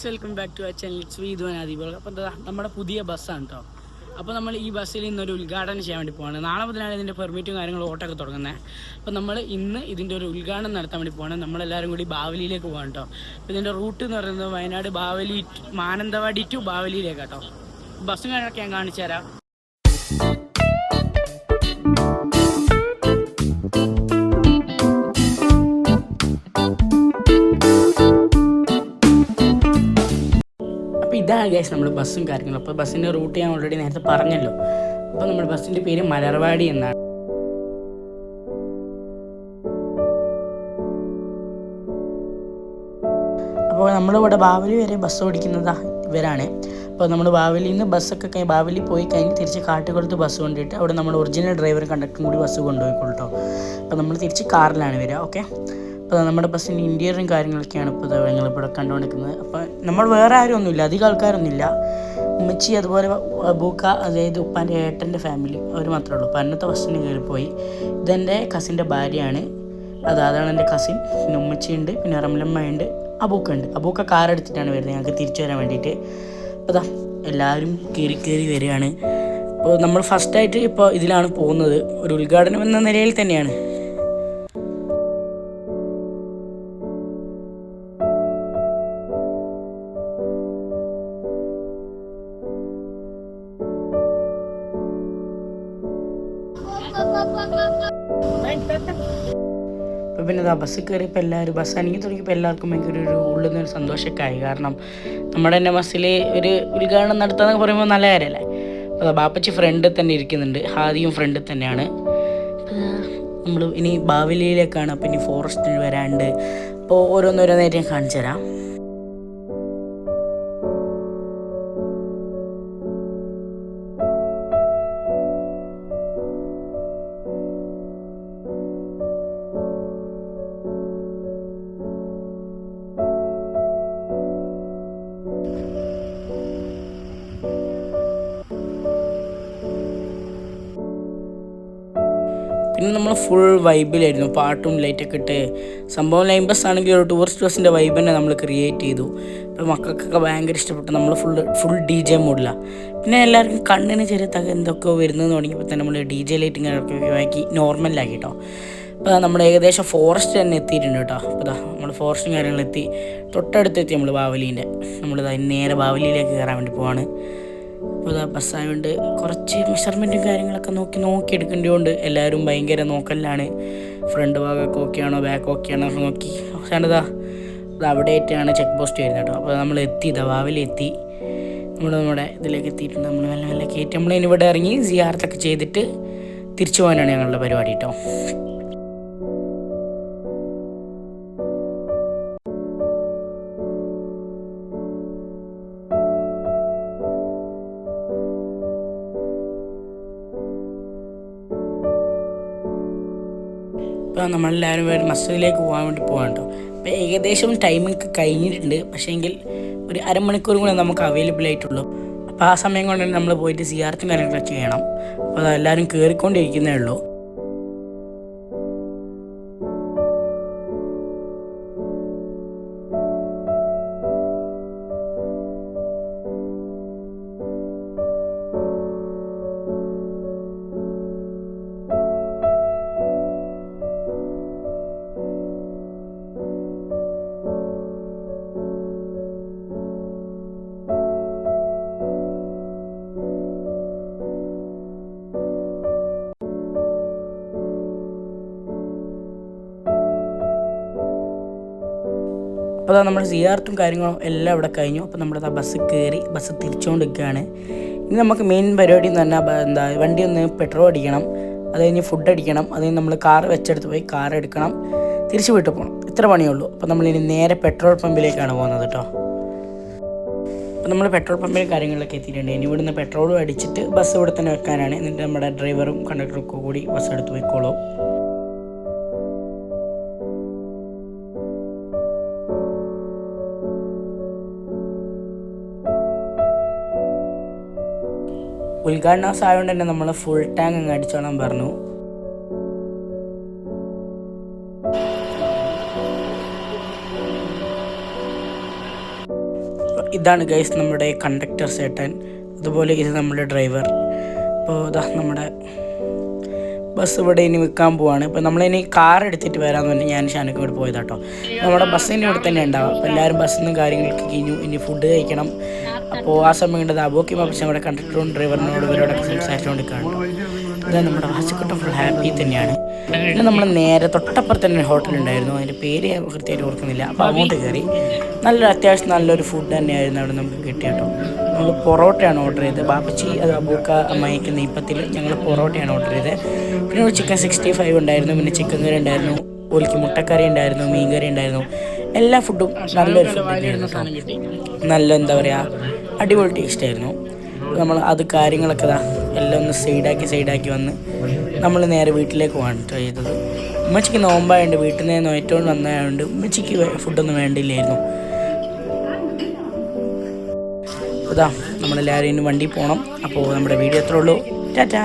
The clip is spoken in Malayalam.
Welcome back to channel it's V Dhwanadeep. അപ്പോൾ നമ്മുടെ പുതിയ ബസ്സാണ് കേട്ടോ. അപ്പോൾ നമ്മൾ ഈ ബസ്സിൽ ഇന്നൊരു ഉദ്ഘാടനം ചെയ്യാൻ വേണ്ടി പോവാണ്. നാളെ മുതലാണ് ഇതിൻ്റെ പെർമിറ്റും കാര്യങ്ങളും ഓട്ടൊക്കെ തുടങ്ങുന്നത്. അപ്പോൾ നമ്മൾ ഇന്ന് ഇതിൻ്റെ ഒരു ഉദ്ഘാടനം നടത്താൻ വേണ്ടി പോവാണ്. നമ്മളെല്ലാവരും കൂടി ബാവലിയിലേക്ക് പോകാൻ കേട്ടോ. അപ്പോൾ ഇതിൻ്റെ റൂട്ട് എന്ന് പറയുന്നത് വയനാട് ബാവലി മാനന്തവാടി ടു ബാവലിയിലേക്ക് കേട്ടോ. ബസ്സും കാര്യങ്ങളൊക്കെ ഞാൻ കാണിച്ചു തരാം. അപ്പോൾ ഇതാണ് ഗൈസ് നമ്മൾ ബസ്സും കാര്യങ്ങളും. അപ്പോൾ ബസ്സിൻ്റെ റൂട്ട് ഞാൻ ഓൾറെഡി നേരത്തെ പറഞ്ഞല്ലോ. അപ്പോൾ നമ്മുടെ ബസ്സിൻ്റെ പേര് മലർവാടി എന്നാണ്. അപ്പോൾ നമ്മളിവിടെ ബാവലി വരെ ബസ് ഓടിക്കുന്നത് ഇവരാണ്. അപ്പോൾ നമ്മൾ ബാവലിയിൽ നിന്ന് ബസ്സൊക്കെ കഴിഞ്ഞ് ബാവലി പോയി കഴിഞ്ഞ് തിരിച്ച് കാട്ടുകുളത്ത് ബസ് കൊണ്ടിട്ട് അവിടെ നമ്മൾ ഒറിജിനൽ ഡ്രൈവറും കണ്ടക്ടറും കൂടി ബസ് കൊണ്ടുപോയിക്കൊള്ളൂ. അപ്പോൾ നമ്മൾ തിരിച്ച് കാറിലാണ് വരിക. ഓക്കെ, അപ്പോൾ നമ്മുടെ ബസ്സിൻ്റെ ഇൻറ്റീരിയറും കാര്യങ്ങളൊക്കെയാണ് ഇപ്പോൾ ഞങ്ങളിവിടെ കണ്ടുകൊണ്ടിരിക്കുന്നത്. അപ്പോൾ നമ്മൾ വേറെ ആരും ഒന്നുമില്ല, അധികം ആൾക്കാരൊന്നുമില്ല. ഉമ്മച്ചി അതുപോലെ ബൂക്ക, അതായത് ഉപ്പാൻ്റെ ഏട്ടൻ്റെ ഫാമിലി, അവർ മാത്രമേ ഉള്ളൂ. അപ്പോൾ അന്നത്തെ ബസ്സിന് കയറിപ്പോയി. ഇതെൻ്റെ കസിൻ്റെ ഭാര്യയാണ്. അതാണ് എൻ്റെ കസിൻ. പിന്നെ ഉമ്മച്ചിയുണ്ട്, പിന്നെ റംലമ്മയുണ്ട്, അബൂക്ക ഉണ്ട്. അബൂക്ക കാർ എടുത്തിട്ടാണ് വരുന്നത് ഞങ്ങൾക്ക് തിരിച്ചു വരാൻ വേണ്ടിയിട്ട്. അപ്പോൾ എല്ലാവരും കയറി വരികയാണ്. അപ്പോൾ നമ്മൾ ഫസ്റ്റായിട്ട് ഇപ്പോൾ ഇതിലാണ് പോകുന്നത്. ഒരു ഉദ്ഘാടനം എന്ന നിലയിൽ തന്നെയാണ്. അപ്പോൾ പിന്നെ ബസ്സിൽ കയറിയപ്പോൾ എല്ലാവരും ബസ് അനങ്ങി തുടങ്ങിയപ്പോൾ എല്ലാവർക്കും ഭയങ്കര ഒരു ഉള്ളിൽ നിന്നൊരു സന്തോഷമൊക്കെ ആയി. കാരണം നമ്മുടെ തന്നെ ബസ്സിൽ ഒരു ഉദ്ഘാടനം നടത്താമെന്നൊക്കെ പറയുമ്പോൾ നല്ല കാര്യമല്ലേ. അപ്പോൾ ബാപ്പച്ചി ഫ്രണ്ടിൽ തന്നെ ഇരിക്കുന്നുണ്ട്, ഹാദിയും ഫ്രണ്ടിൽ തന്നെയാണ്. നമ്മൾ ഇനി ബാവലിയിലേക്കാണ്. അപ്പോൾ ഇനി ഫോറസ്റ്റിൽ വരാണ്ട്. അപ്പോൾ ഓരോന്നോരോന്നായിട്ട് ഞാൻ കാണിച്ചു തരാം. പിന്നെ നമ്മൾ ഫുൾ വൈബിലായിരുന്നു, പാട്ടും ലൈറ്റൊക്കെ ഇട്ട്. സംഭവം ലൈൻ ബസ് ആണെങ്കിൽ ഒരു ടൂറിസ്റ്റ് ബസ്സിൻ്റെ വൈബ് തന്നെ നമ്മൾ ക്രിയേറ്റ് ചെയ്തു. ഇപ്പോൾ മക്കൾക്കൊക്കെ ഭയങ്കര ഇഷ്ടപ്പെട്ടു. നമ്മൾ ഫുൾ ഡി ജെ മോഡിലാണ്. പിന്നെ എല്ലാവർക്കും കണ്ണിന് ചെറിയ എന്തൊക്കെയോ വരുന്നതെന്ന് തുടങ്ങിയപ്പോൾ തന്നെ നമ്മൾ ഡി ജെ ലൈറ്റും കാര്യങ്ങളൊക്കെ ആക്കി നോർമലാക്കി കേട്ടോ. അപ്പോൾ നമ്മൾ ഏകദേശം ഫോറസ്റ്റ് തന്നെ എത്തിയിട്ടുണ്ട് കേട്ടോ. അപ്പോൾ നമ്മൾ ഫോറസ്റ്റും കാര്യങ്ങളെത്തി, തൊട്ടടുത്തെത്തി നമ്മൾ ബാവലീൻ്റെ. നേരെ ബാവലിയിലേക്ക് കയറാൻ വേണ്ടി പോവാണ്. അപ്പോൾ ബസ്സായതുകൊണ്ട് കുറച്ച് മെഷർമെൻറ്റും കാര്യങ്ങളൊക്കെ നോക്കി എടുക്കേണ്ടതുകൊണ്ട് എല്ലാവരും ഭയങ്കര നോക്കലാണ്. ഫ്രണ്ട് ഭാഗമൊക്കെ ഓക്കെയാണോ ബാക്ക് ഓക്കെയാണോ ഒക്കെ നോക്കി. അത് അവിടെ ആയിട്ടാണ് ചെക്ക് പോസ്റ്റ് വരുന്നത് കേട്ടോ. അപ്പോൾ നമ്മൾ ബാവലി എത്തി. നമ്മുടെ ഇതിലേക്ക് എത്തിയിട്ടുണ്ട്. നമ്മൾ നല്ല കയറ്റി നമ്മളിവിടെ ഇറങ്ങി സിയാറത്തൊക്കെ ചെയ്തിട്ട് തിരിച്ചു പോകാനാണ് ഞങ്ങളുടെ പരിപാടി കേട്ടോ. ഇപ്പോൾ നമ്മളെല്ലാവരും മസ്ജിദിലേക്ക് പോകാൻ വേണ്ടി പോകാൻ കേട്ടോ. അപ്പോൾ ഏകദേശം ടൈമൊക്കെ കഴിഞ്ഞിട്ടുണ്ട്. പക്ഷേ എങ്കിൽ ഒരു അരമണിക്കൂർ കൂടെ നമുക്ക് അവൈലബിൾ ആയിട്ടുള്ളൂ. അപ്പോൾ ആ സമയം കൊണ്ട് തന്നെ നമ്മൾ പോയിട്ട് സിയാറത്തും കാര്യങ്ങളൊക്കെ ചെയ്യണം. അപ്പോൾ അതെല്ലാവരും കയറിക്കൊണ്ടിരിക്കുന്നേ ഉള്ളൂ. അപ്പോൾ നമ്മുടെ സിയാർത്തും കാര്യങ്ങളും എല്ലാം ഇവിടെ കഴിഞ്ഞു. അപ്പോൾ നമ്മുടെ ബസ് കയറി ബസ് തിരിച്ചുകൊണ്ടിരിക്കുകയാണ്. ഇനി നമുക്ക് മെയിൻ പരിപാടി എന്ന് പറഞ്ഞാൽ വണ്ടി ഒന്ന് പെട്രോൾ അടിക്കണം, അത് കഴിഞ്ഞ് ഫുഡ് അടിക്കണം, അത് കഴിഞ്ഞ് നമ്മൾ കാർ വെച്ചെടുത്ത് പോയി കാർ എടുക്കണം, തിരിച്ച് വീട്ടിൽ പോകണം. ഇത്ര പണിയുള്ളൂ. അപ്പോൾ നമ്മളിനി നേരെ പെട്രോൾ പമ്പിലേക്കാണ് പോകുന്നത് കേട്ടോ. അപ്പോൾ നമ്മൾ പെട്രോൾ പമ്പിൽ കാര്യങ്ങളിലൊക്കെ എത്തിയിട്ടുണ്ട്. ഇനി ഇവിടുന്ന് പെട്രോളും അടിച്ചിട്ട് ബസ് ഇവിടെ തന്നെ വെക്കാനാണ്. എന്നിട്ട് നമ്മുടെ ഡ്രൈവറും കണ്ടക്ടറും ഒക്കെ കൂടി ബസ് എടുത്ത് പോയിക്കോളും. ഉദ്ഘാടന ആയതുകൊണ്ട് തന്നെ നമ്മൾ ഫുൾ ടാങ്ക് അങ്ങ് അടിച്ചോളാൻ പറഞ്ഞു. ഇതാണ് ഗൈസ് നമ്മുടെ കണ്ടക്ടർ ചേട്ടൻ, അതുപോലെ ഇത് നമ്മുടെ ഡ്രൈവർ. അപ്പോൾ ഇതാ നമ്മുടെ ബസ് ഇവിടെ ഇനി വിൽക്കാൻ പോവാണ്. ഇപ്പോൾ നമ്മളിനി കാർ എടുത്തിട്ട് വരാമെന്ന് പറഞ്ഞാൽ ഞാൻ ഷാനൊക്കെ ഇവിടെ പോയതാട്ടോ. നമ്മുടെ ബസ്സിന് ഇവിടെ തന്നെ ഉണ്ടാവും. അപ്പോൾ എല്ലാവരും ബസ്സിൽ നിന്നും കാര്യങ്ങളൊക്കെ കഴിഞ്ഞു, ഇനി ഫുഡ് കഴിക്കണം. അപ്പോൾ ആ സമയം കണ്ടത് അബോക്കിമ പക്ഷേ നമ്മുടെ കണ്ടക്ടറും ഡ്രൈവറിനോട് ഇവരോടൊക്കെ സംസാരിച്ചുകൊണ്ടിരിക്കുകയാണ്. ഇത് നമ്മുടെ വാശിക്കുട്ടം ഫുൾ ഹാപ്പി തന്നെയാണ്. പിന്നെ നമ്മൾ നേരെ തൊട്ടപ്പുറത്ത് തന്നെ ഹോട്ടലുണ്ടായിരുന്നു, അതിൻ്റെ പേര് ഞാൻ കൃത്യമായിട്ട് ഓർക്കുന്നില്ല. അപ്പോൾ അങ്ങോട്ട് കയറി നല്ലൊരു അത്യാവശ്യം നല്ലൊരു ഫുഡ് തന്നെയായിരുന്നു അവിടെ നമുക്ക് കിട്ടിയ നമ്മൾ പൊറോട്ടയാണ് ഓർഡർ ചെയ്തത്. ബാപ്പച്ചി അത് അബൂക്ക അമ്മയ്ക്ക് നെയ്പ്പത്തിൽ ഞങ്ങൾ പൊറോട്ടയാണ് ഓർഡർ ചെയ്തത്. പിന്നെ ഒരു ചിക്കൻ 65 ഉണ്ടായിരുന്നു, പിന്നെ ചിക്കൻ കറി ഉണ്ടായിരുന്നു, ഓലിക്ക് മുട്ടക്കറി ഉണ്ടായിരുന്നു, മീൻ കറി ഉണ്ടായിരുന്നു. എല്ലാ ഫുഡും നല്ലൊരു ഫുഡ് തന്നെയായിരുന്നു. നല്ല എന്താ പറയുക അടിപൊളി ടേസ്റ്റ് ആയിരുന്നു. നമ്മൾ അത് കാര്യങ്ങളൊക്കെ എല്ലാം ഒന്ന് സൈഡാക്കി വന്ന് നമ്മൾ നേരെ വീട്ടിലേക്ക് പോകാൻ ട്രൈ ചെയ്തത്. ഉമ്മച്ചിക്ക് നോമ്പായതുകൊണ്ട് വീട്ടിൽ നിന്ന് നോയറ്റോണ്ട് വന്നതുകൊണ്ട് ഉമ്മച്ചിക്ക് ഫുഡൊന്നും വേണ്ടിയില്ലായിരുന്നു. അതാ നമ്മളെല്ലാവരും ഇനി വണ്ടി പോകണം. അപ്പോൾ നമ്മുടെ വീഡിയോ എത്ര ഉള്ളൂ. ടാറ്റാ.